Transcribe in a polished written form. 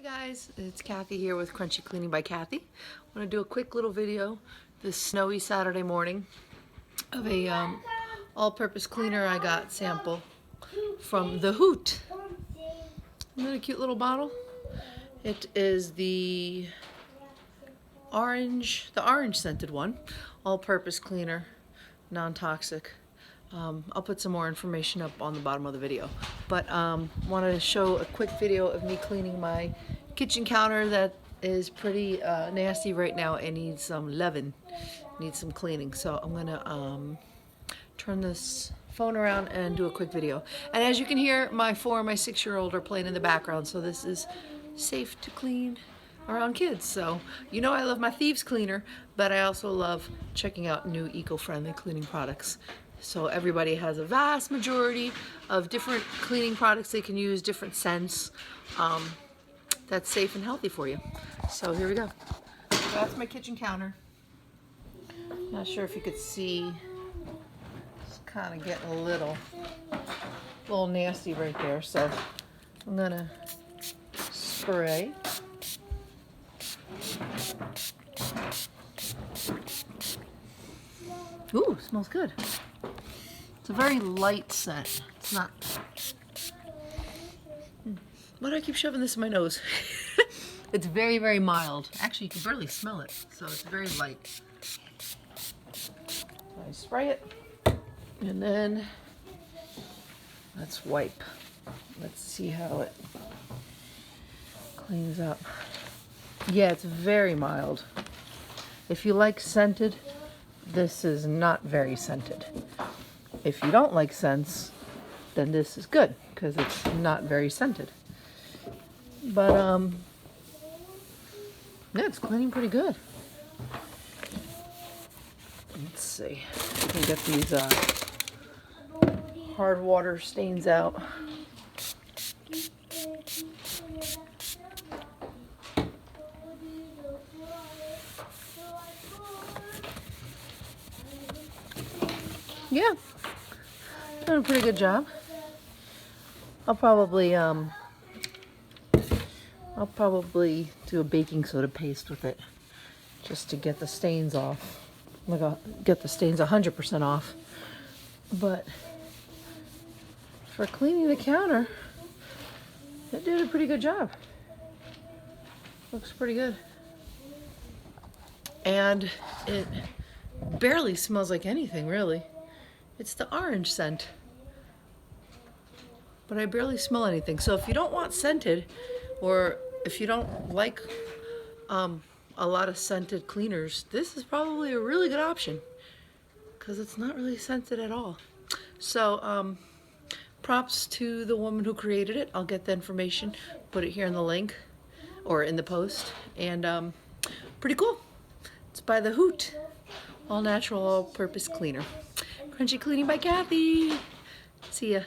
Guys, it's Kathy here with Crunchy Cleaning by Kathy. I want to do a quick little video this snowy Saturday morning of a all-purpose cleaner I got sample from the Hoot. Isn't that a cute little bottle? It is the orange scented one, all-purpose cleaner, non-toxic. I'll put some more information up on the bottom of the video, but wanted to show a quick video of me cleaning my kitchen counter that is pretty nasty right now and needs some loving, needs some cleaning. So I'm gonna turn this phone around and do a quick video. And as you can hear, my 4 and my 6-year-old are playing in the background, so this is safe to clean around kids. So you know I love my thieves cleaner, but I also love checking out new eco-friendly cleaning products. So everybody has a vast majority of different cleaning products they can use, different scents, that's safe and healthy for you. So here we go. So that's my kitchen counter. Not sure if you could see, it's kind of getting a little nasty right there. So I'm gonna spray. Ooh, smells good. It's a very light scent. It's not... Why do I keep shoving this in my nose? It's very, very mild. Actually, you can barely smell it, so it's very light. I spray it, and then let's wipe. Let's see how it cleans up. Yeah, it's very mild. If you like scented, this is not very scented. If you don't like scents, then this is good because it's not very scented. But yeah, it's cleaning pretty good. Let's see if we can get these hard water stains out. Yeah, doing a pretty good job. I'll probably do a baking soda paste with it just to get the stains off. Get the stains 100% off. But for cleaning the counter, it did a pretty good job. Looks pretty good. And it barely smells like anything, really. It's the orange scent, but I barely smell anything. So if you don't want scented, or if you don't like a lot of scented cleaners, this is probably a really good option because it's not really scented at all. So props to the woman who created it. I'll get the information, put it here in the link or in the post, and pretty cool. It's by the Hoot, all natural, all purpose cleaner. Crunchy Cleaning by Kathy. See ya.